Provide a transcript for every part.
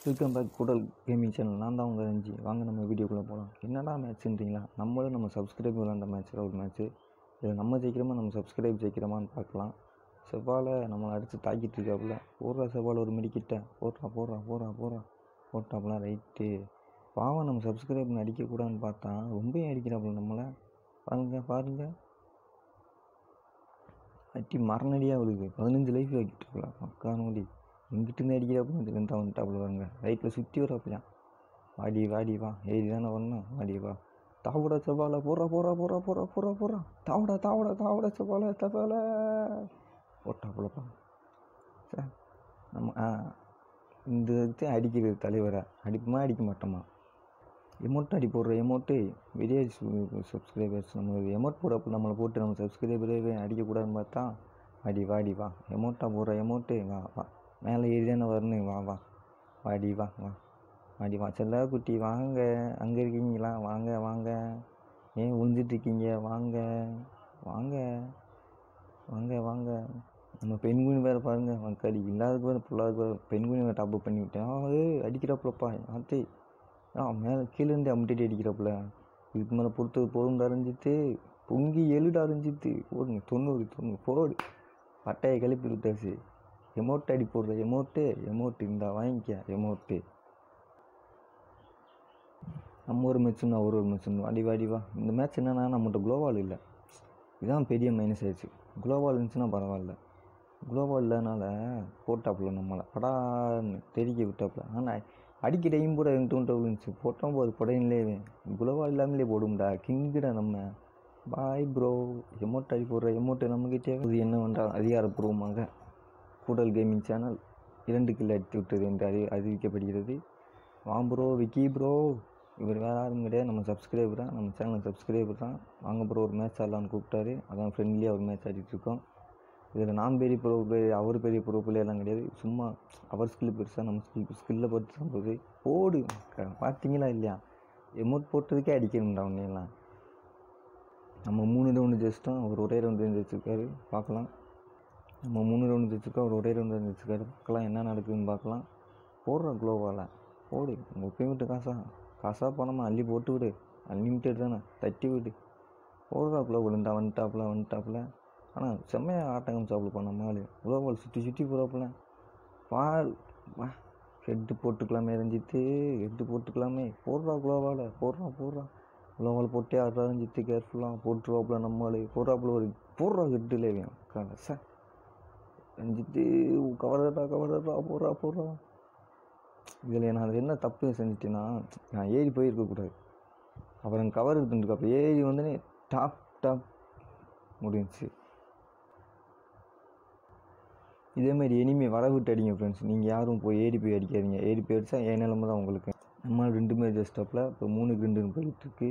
Welcome back கூடல் gaming channel. நான் தான் உங்கள் ரஞ்சி. வாங்க நம்ம வீடியோக்குள்ளே போகலாம். என்னடா மேட்ச்சுன்றீங்களா? நம்மளும் நம்ம சப்ஸ்கிரைப் விளாண்ட மேட்ச்சில் ஒரு மேட்ச்சு. இதில் நம்ம ஜெயிக்கிறோமா நம்ம சப்ஸ்கிரைப் ஜெயிக்கிறோமான்னு பார்க்கலாம். செவ்வாழை நம்மளை அடித்து தாக்கிட்டு இருக்காப்புல. போடுறா செவ்வாழை ஒரு மிடிக்கிட்ட போட்டாப்புலாம் ரைட்டு. பாவம் நம்ம சப்ஸ்கிரைப் அடிக்கக்கூடாதுன்னு பார்த்தா ரொம்பவும் அடிக்கிறாப்புல நம்மளை. பாருங்க அட்டி மரணடியாக விழுது. 15 லைஃப் வைக்கிட்டாப்புல மக்கா நோடி. எங்கிட்டு அடிக்கிறாப்புல இதுலேருந்து வந்துட்டாப்புல பாருங்க. ரைட்டில் சுற்றி வராப்பியா. வாடி வா ஏறி தானே வரணும். வாடி வா தாவுடா செவ்வாழை போடுறா தாவுடா செவ்வாழை போட்டாப்புலப்பா. சார் நம்ம இந்த இதுக்கு அடிக்கிறது தலைவரை அடிப்புமா அடிக்க மாட்டோமா? எமௌண்ட் அடி போடுற எமௌண்ட்டு வெளியே சப்ஸ்கிரைபர்ஸ் நம்ம எமௌண்ட் போடுறப்ப நம்மளை போட்டு நம்ம சப்ஸ்கிரைபரே அடிக்கக்கூடாதுன்னு பார்த்தா வாடி வா எமௌண்ட்டாக போடுற எமௌண்ட்டு வா மேலே ஏறி தானே வரணும். வாடி வா செல்ல குட்டி வாங்க. அங்கே இருக்கீங்களா? வாங்க ஏன் உழுந்துட்டுருக்கீங்க? வாங்க நம்ம பெண்குனி வேறு பாருங்கள். மக்கள் இல்லாததுக்கு வேறு பொல்லாததுக்கு வேறு பெண்குனி வேறு டாப் பண்ணி விட்டேன். அடிக்கிறாப்புலப்பா ஆத்தி. மேலே கீழேருந்து அமுட்டிட்டு அடிக்கிறப்பல. இதுக்கு மேலே பொறுத்தது போதும் அரைஞ்சிட்டு பொங்கி எழுட அரைஞ்சிட்டு போடுங்க. 90 போடு. பட்டையை கிளப்பி விட்டாச்சு. எமௌண்ட் அடி போடுற எமௌண்ட்டு இந்த வாங்கிக்க எமௌண்ட்டு. நம்ம ஒரு மேட்ச்சுன்னு ஒரு மேட்ச்சுன்னு வாடி வா. இந்த மேட்ச் என்னென்னா நம்மகிட்ட குளோவால் இல்லை. இதுதான் பெரிய மைனஸ் ஆயிடுச்சு. குளோவால் இருந்துச்சுன்னா பரவாயில்ல. குளோவால் இல்லைனால போட்டாப்புல நம்மளை படான்னு தெறிக்க விட்டாப்புல. ஆனால் அடிக்கிற டைம் கூட எங்கிட்ட விழுந்துச்சு. போட்டோம் போது படையிலே குளோவால் இல்லாமலே போடும்டா. கிங்குடா நம்ம. Bye bro. எமௌண்ட் அடி போடுற எமௌண்ட்டு நம்மகிட்டே இது என்னவென்றால் அதிகாரப்பூர்வமாக கூடல் கேமிங் சேனல் 2 கில் அடித்து விட்டது என்று அறிவிக்கப்படுகிறது. Bro Vicky bro. இவர் வேறு யாரும் கிடையாது, நம்ம சப்ஸ்கிரைபர் தான். நம்ம சேனல் சப்ஸ்கிரைபர் தான். வாங்க ப்ரோ ஒரு மேட்ச் ஆடலான்னு கூப்பிட்டாரு. அதான் ஃப்ரெண்ட்லியாக ஒரு மேட்ச் ஆடிட்டுருக்கோம். இதில் நான் பெரிய ப்ரோ அவர் பெரிய ப்ரோ பிள்ளையெல்லாம் கிடையாது. சும்மா அவர் ஸ்கில் பெருசாக நம்ம ஸ்கில்லை பொறுத்து தான் போகுது. போடு பார்த்தீங்களா இல்லையா? எமௌண்ட் போட்டதுக்கே அடிக்கணும்டா உன்னையெல்லாம். நம்ம 3 ரவுண்டு ஜெயிச்சிட்டோம். அவர் ஒரே ரவுண்டு ஜெயிச்சிருக்காரு. பார்க்கலாம். நம்ம 3 ரவுண்டு ஜெயிச்சிருக்கோம். அவர் ஒரே ரவுண்டு ஜெயிச்சிருக்காரு. பார்க்கலாம் என்ன நடக்குதுன்னு பார்க்கலாம். போடுற குளோவால் போடு. உங்கள் பேமெண்ட்டு காசாக பணமா அள்ளி போட்டு விடு. அன்லிமிட்டட் தானே, தட்டி விடு. போடுறா குளோவால் இருந்தா வந்துட்டாப்புல. ஆனால் செம்மையாக ஆட்டங்கம் சாப்பிடுப்பா நம்ம ஆள். குளோவால் சுற்றி போகிறாப்புல. பால் வா ஹெட்டு போட்டுக்கலாமே ரஞ்சித்து. போடுறா குளோவால் குளோவால் போட்டே ரஞ்சித்து. கேர்ஃபுல்லாக போட்டுருவாப்புல நம்ம ஆள். போடுறா ஹெட்டுலே சார் ரஞ்சித்து. கவரா போடுறா. இதில் நான் என்ன தப்பு செஞ்சிட்டேன்னா, நான் ஏறி போயிருக்கக்கூடாது. அப்புறம் கவர் எடுத்துட்டு அப்போ ஏறி வந்து டாப் முடிஞ்சிச்சு. இதேமாதிரி எனிமே வர விட்டு அடிங்க ஃப்ரெண்ட்ஸ். நீங்கள் யாரும் ஏறி போய் அடிக்காதீங்க. ஏறி போய் அடித்தா என் நிலமை தான் உங்களுக்கு. நம்ம 2 மேட்ச் ஜஸ்டாப்பில் இப்போ 3க்கு 2 போயிட்டுருக்கு.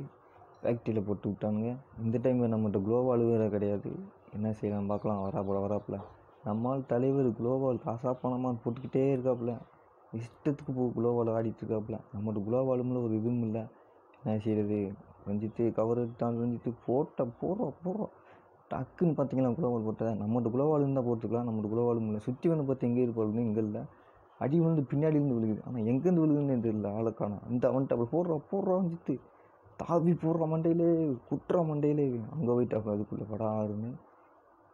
ஃபேக்ட்ரியில் போட்டு விட்டானுங்க. இந்த டைமில் நம்மகிட்ட குளோவால் வேறு கிடையாது. என்ன செய்யலாம் பார்க்கலாம். வராப்புல நம்மால் தலைவர் குளோவால் காசாக பணமான்னு போட்டுக்கிட்டே இருக்காப்புல. இஷ்டத்துக்கு குளோவால் ஆடிட்டுருக்காப்புல. நம்மகிட்ட குளோவாலும்ல ஒரு இதுவும் இல்லை. என்ன செய்கிறது? ரஞ்சித்து கவர் எடுத்தான். ரஞ்சித்து போடுறோம் டக்குன்னு பார்த்தீங்களா குளோவால் போட்டதை. நம்மகிட்ட குளோவால் இருந்தால் போட்டுக்கலாம். நம்மகிட்ட குளோவாலும் இல்லை. சுற்றி வந்து பார்த்து எங்கே இருப்பாளுன்னு இங்கே இல்லை. அடி வந்து பின்னாடி இருந்து விழுகுது. ஆனால் எங்கேருந்து விழுகுதுன்னு தெரியல. ஆளுக்கான அந்த வந்துட்டு அப்படி போடுறோம் ரஞ்சித்து. தாவி போடுற மண்டையிலே குட்டுற மண்டையிலே அங்கே போயிட்டாப்புல. அதுக்குள்ளே படாருன்னு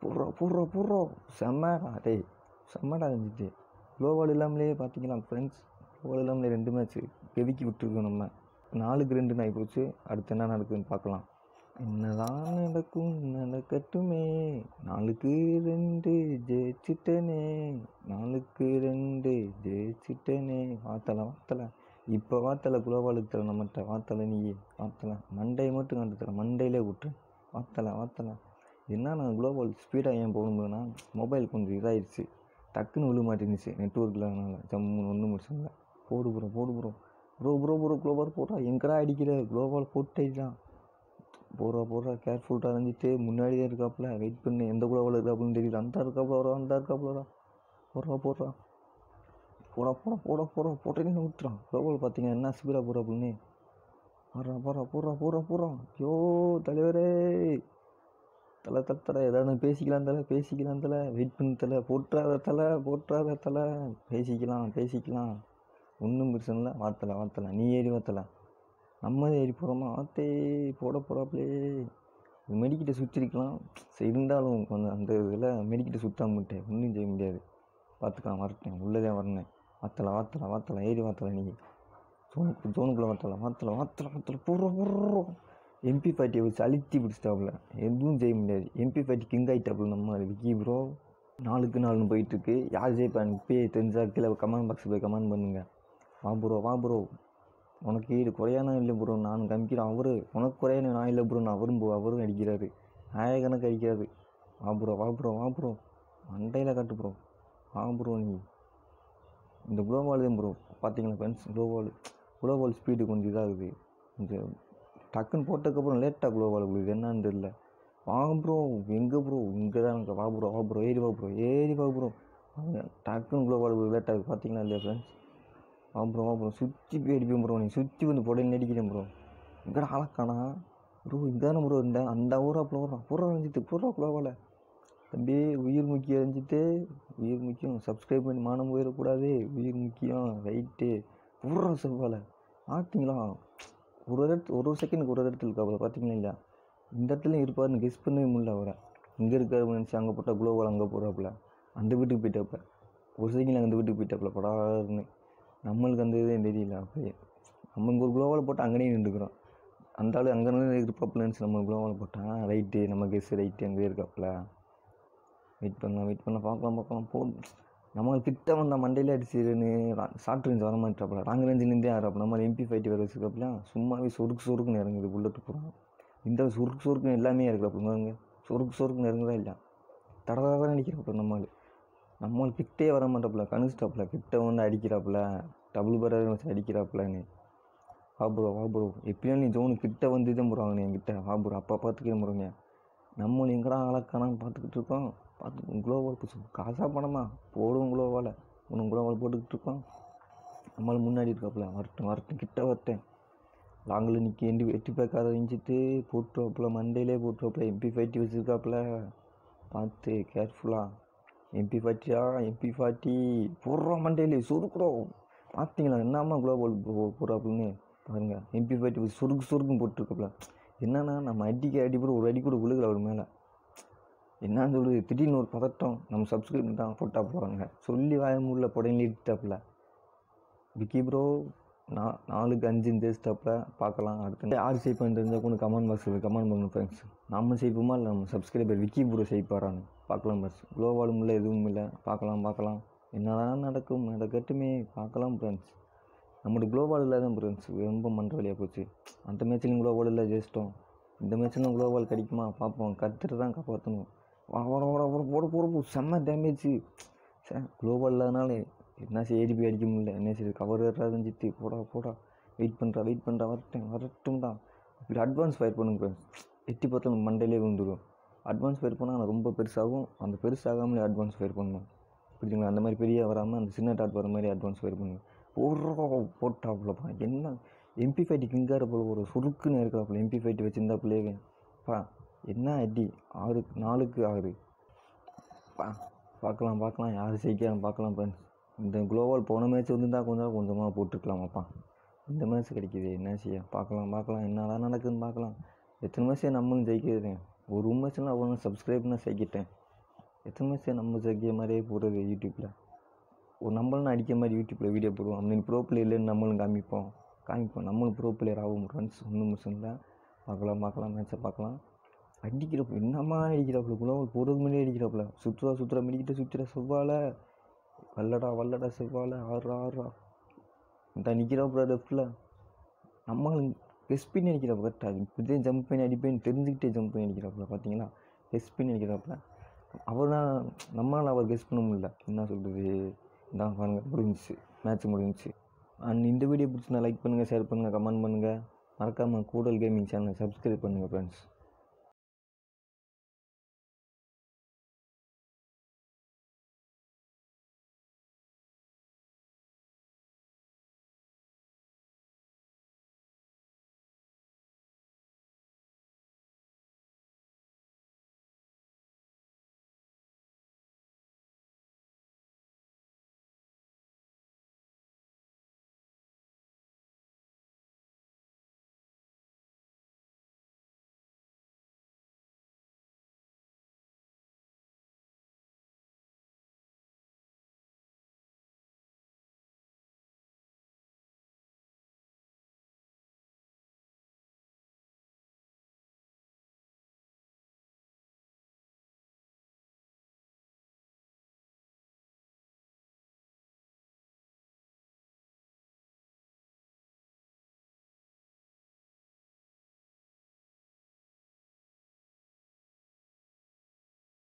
போடுறோம் செம்மடா ரஞ்சித்து. குளோவால் இல்லாமலே பார்த்தீங்களா ஃப்ரெண்ட்ஸ். குளோவால் இல்லாமலே 2 மேட்ச்சு கெவிக்கி விட்டுருக்கோம் நம்ம. 4க்கு 2 ஆகி போச்சு. அடுத்து என்ன நடக்குதுன்னு பார்க்கலாம். என்னதான் நடக்கட்டுமே. 4க்கு 2 ஜெயிச்சிட்டனே. வாத்தலை இப்போ குளோவாலுக்கு தர நம்மகிட்ட வாத்தலை. மண்டையை மட்டும் கண்டு தர. மண்டையிலே விட்டுரு. வாத்தலை என்ன நான் குளோவால் ஸ்பீடாக ஏன் போகணும்னா மொபைல் கொஞ்சம் இதாகிடுச்சு. டக்குன்னு விழு மாட்டேங்குச்சு நெட்ஒர்க்கில். அதனால் ஜம்முன்னு ஒன்றும் முடிச்சுங்க. போடு ப்ரோ குளோவால் போடுறா. எங்கடா அடிக்கிற? குளோவால் போட்டுதான் போடுறா. கேர்ஃபுல்லாக இருந்துட்டு முன்னாடியே இருக்காப்புல. வெயிட் பண்ணு. எந்த குளோவால் இருக்காப்புலன்னு தெரியல. அந்த இருக்காப்புல போட்டேன்னு விட்டுறான். குளோவால் பார்த்தீங்கன்னா என்ன ஸ்பீடாக போடுறாப்புலன்னு. போடுறான். ஐயோ தலைவரே. தலை ஏதாவது பேசிக்கலாம் தலை. வெயிட் பண்ணு தலை. போட்டுறாத தலை. பேசிக்கலாம். ஒன்றும் பிரச்சனை இல்லை, வார்த்தலாம் நீ ஏறி வார்த்தலாம். நம்ம தான் ஏறி போகிறோமா ஆத்தே போட போகிறாப்புலே. மெடிக்கிட்ட சுற்றிருக்கலாம். இருந்தாலும் கொஞ்சம் அந்த இதில் மெடிக்கிட்ட சுற்றாமட்டேன், ஒன்றும் செய்ய முடியாது. பார்த்துக்கலாம், வரட்டேன், உள்ளதே வரணும். வார்த்தலாம் ஏறி வார்த்தலாம். நீ ஜோனுக்குள்ளே வார்த்தலாம் போடுறோம். MP பார்ட்டியை வச்சு அழுத்தி பிடிச்சிட்டாப்புல, எதுவும் செய்ய முடியாது. MP பார்ட்டி கிங் ஆகிட்டாப்புல நம்ம விக்கி ப்ரோ. 4-4 போயிட்டுருக்கு. யார் ஜெயிப்பான்னு இப்போயே தெரிஞ்சா கீழே கமெண்ட் பாக்ஸில் போய் கமெண்ட் பண்ணுங்கள். வா ப்ரோ உனக்கு ஈடு குறையான இல்லை ப்ரோ, நான் காமிக்கிறேன். உனக்கு குறையான நான் இல்லை ப்ரோ, அவரும் அடிக்கிறாரு, ஆயிரக்கணக்கு அடிக்கிறாரு. வா ப்ரோ மண்டையில் காட்டு ப்ரோ. வா ப்ரோ நீ இந்த குளோபால் தான் ப்ரோ. பார்த்தீங்களா ஃப்ரெண்ட்ஸ், குளோபால் ஸ்பீடு கொஞ்சம் இதாகுது. கொஞ்சம் டக்குன்னு போட்டதுக்கப்புறம் லேட்டாக குளோபால் கொடுக்குது, என்னன்னு தெரியல. வா ப்ரோ எங்கே ப்ரோ, இங்கே தான் எனக்கு. வா ப்ரோ ஏறி வா ப்ரோ. டக்குன்னு குளோபால் லேட்டாகுது, பார்த்தீங்களா இல்லையா ஃப்ரெண்ட்ஸ். வா ப்ரோ சுற்றி போய் அடிப்பேன் ப்ரோ. நீ சுற்றி வந்து புடையில அடிக்கிறேன் ப்ரோ. எங்கடா ஆளக்கானா ப்ரோ, இதானே ப்ரோ இருந்தேன். அந்த ஊராப்பில் வர்றான், பூரா குளோபால். தம்பி உயிர் முக்கியம் அறிஞ்சிட்டு, உயிர் முக்கியம், சப்ஸ்கிரைப் பண்ணி மானம் போயிடக்கூடாது, உயிர் முக்கியம், ரைட்டு. பூரா செவ்வாழை பார்த்தீங்களா, ஒரு செகண்டுக்கு ஒரு இடத்துல இருக்காப்புல, பார்த்தீங்களா இல்லையா. இந்த இடத்துல இருப்பாருன்னு கெஸ் பண்ணவே முடியல அவரை. இங்கே இருக்காரு நினச்சி அங்கே போட்டால் குளோபால் அங்கே போகிறாப்புல, அந்த வீட்டுக்கு போயிட்டாப்புல. ஒரு செகண்ட் அந்த வீட்டுக்கு போயிட்டாப்புல படாருன்னு. நம்மளுக்கு அந்த இதே தெரியல. அப்படியே நம்ம இங்கே ஒரு குளோவால் போட்டால் அங்கேயே நின்றுக்கிறோம். அந்த ஆள் அங்கே இருப்பாப்புல நினச்சி நம்ம குளோவால் போட்டால் ரைட்டு, நம்ம கெஸ் ரைட்டு அங்கே இருக்காப்புல. வெயிட் பண்ணலாம் பார்க்கலாம் நம்மளுக்கு கிட்ட வந்தால் மண்டையிலே அடிச்சுன்னு ஷார்ட் ரேஞ்ச் வர மாட்டாப்புல, லாங் ரேஞ்சிலேருந்தே ஆகிறாப்புல. நம்ம MP ஃபைட்டு வேறு வச்சுருக்காப்புல, சும்மாவே சொருக்குன்னு இறங்குது புல்லட்டு போகிறோம். இந்த சுருக்குன்னு எல்லாமே இருக்கிறாப்புங்க, சொருக்குன்னு இறங்குதா இல்லையா, தடவை அடிக்கிறாப்புல. நம்மளுக்கு கிட்டே வர மாட்டாப்புல, கணிச்சிட்டாப்புல, கிட்ட வந்து அடிக்கிறாப்புல, டபுள் பேராக வச்சு அடிக்கிறாப்புலன்னு. வா ப்ரோ எப்படியும் நீ ஜோனு கிட்ட வந்து தான் போகிறாங்க என்கிட்ட. வா ப்ரோ அப்போ பார்த்துக்கிற போகிறோங்க. நம்மளும் எங்கடா ஆளக்கானான்னு பார்த்துக்கிட்டு இருக்கோம். குளோவால் காசாக பணமா போடுவோம் குளோவால். குளோவால் போட்டுக்கிட்டு இருக்கோம். நம்மளும் முன்னாடி இருக்காப்புல, வரட்டும் கிட்ட வரட்டேன். லாங்கில் நிற்க எட்டி பார்க்காத இஞ்சிட்டு போட்டுருவாப்புல, மண்டையிலே போட்டுருவாப்புல. MP ஃபைட்டி வச்சுருக்காப்புல, பார்த்து கேர்ஃபுல்லாக. MP ஃபார்ட்டி போடுறோம், மண்டையிலே சுருக்குறோம். பார்த்தீங்களா என்னம்மா குளோபால் போடுறாப்புலன்னு பாருங்கள். MP ஃபைட்டி வச்சு சுருக்குன்னு போட்டுருக்காப்புல. என்னன்னா நம்ம அடிப்பட ஒரு அடி கூட விழுகல அவர் மேலே. என்னான்னு சொல்லுது, திடீர்னு ஒரு பதட்டம். நம்ம சப்ஸ்கிரைப் தான் போட்டா போகிறாங்க சொல்லி வாயமுள்ள புடையில இட்டாப்புல. விக்கி ப்ரோ 4-5 தேஸ்டாப்புல. பார்க்கலாம் அடுத்து யார் சேவ் பண்ணி தெரிஞ்சால் கூட கமெண்ட் பாக்ஸில் கமெண்ட் பண்ணணும் ஃப்ரெண்ட்ஸ். நம்ம செய்ப்போமா இல்லை நம்ம சப்ஸ்கிரைபர் விக்கி ப்ரோ செய்ப்பாரான்னு பார்க்கலாம் ஃப்ரெண்ட்ஸ். குளோவாலும் இல்லை எதுவும் இல்லை, பார்க்கலாம் என்னதான் நடக்கட்டுமே, பார்க்கலாம் ஃப்ரெண்ட்ஸ். நம்மளோட குளோபால் இல்லாத ஃப்ரெண்ட்ஸ் ரொம்ப மண்ட வழியாக போச்சு. அந்த மேட்ச்லையும் குளோபால் இல்லை, ஜெயிச்சிட்டோம். இந்த மேட்ச்லாம் குளோபால் கிடைக்குமா பார்ப்போம். கற்றுட்டு தான் காப்பாற்றணும். போட செம்ம டேமேஜ். குளோபால் இல்லாதனால என்ன ADP அடிக்க முடியல. என்ன சரி கவர் இருந்துச்சு. போடா வெயிட் பண்ணுறா வரட்டும் தான். இப்படி அட்வான்ஸ் ஃபயர் பண்ணுங்க ஃப்ரெண்ட்ஸ். எட்டி பார்த்தா மண்டையிலே விழுந்துடும். அட்வான்ஸ் ஃபயர் பண்ணால் ஆனால் ரொம்ப பெருசாகும். அந்த பெருசாகாமலே அட்வான்ஸ் ஃபயர் பண்ணணும், புரியுதுங்களா. அந்த மாதிரி பெரிய வராமல் அந்த சின்ன டாட் வர மாதிரி அட்வான்ஸ் ஃபயர் பண்ணுங்க. போட்டாப்புலப்பா. என்ன MP ஃபைட்டி கிங்கார போல ஒரு சுருக்குன்னு இருக்கிறாப்புல. MP ஃபைட்டி வச்சுருந்தாப்புலேயே என்ன அடி. 4-6 பார்க்கலாம் யார் ஜெயிக்கிறான்னு பார்க்கலாம் ஃப்ரெண்ட்ஸ். இந்த குளோவால் போன மேட்ச் வந்துருந்தால் கொஞ்சமாக போட்டுருக்கலாமாப்பா. இந்த மேட்ச் கிடைக்கிது, என்ன செய்ய. பார்க்கலாம் என்னதான் நடக்குதுன்னு பார்க்கலாம். எத்தனை மேட்ச்சே நம்மளும் ஜெயிக்கிறது. ஒரு மேட்ச்லாம் அவ்வளோ சப்ஸ்கிரைப்னா ஜெயிக்கிட்டேன். எத்தனை மேட்ச்சே நம்ம ஜெயிக்கிற மாதிரியே போடுறது யூடியூப்பில். ஒரு நம்மளும் அடிக்கிற மாதிரி யூடியூப்பில் வீடியோ போடுவோம். அப்படின்னு ப்ரோ பிளேயர்லேருந்து நம்மளும் காமிப்போம். நம்மளும் ப்ரோ பிளேயர் ஆகும் ஃப்ரெண்ட்ஸ். ஒன்றும் மிஷன் இல்லை. பார்க்கலாம் மேட்ச்சை பார்க்கலாம். அடிக்கிறப்போ என்னம்மா அடிக்கிறாப்புல, குளோவால் போடுறது முன்னாடி அடிக்கிறாப்புல. சுற்றுறா மெடிக்கிட்ட சுற்றுற செவ்வாழை. வல்லடா செவ்வாழை. ஆடுறா இந்த நிற்கிறாப்புல லெஃப்டில். நம்மளும் கெஸ் பண்ணி அடிக்கிறாப்புல. கரெக்டாக இப்படிதான் ஜம்ப் பண்ணி அடிப்பேன்னு தெரிஞ்சுக்கிட்டே ஜம்ப் பண்ணி அடிக்கிறாப்புல. பார்த்தீங்களா, கெஸ் பண்ணி அடிக்கிறாப்புல. அவர் தான் நம்மளால் அவர் கெஸ் பண்ண முடியல. என்ன சொல்கிறது, இதான் பாருங்கள் மேட்ச் முடிஞ்சிச்சு. அண்ட் இந்த வீடியோ பிடிச்சிருந்தா லைக் பண்ணுங்கள், ஷேர் பண்ணுங்கள், கமெண்ட் பண்ணுங்கள். மறக்காமல் கூடல் கேமிங் சேனலை சப்ஸ்கிரைப் பண்ணுங்கள் ஃப்ரெண்ட்ஸ்.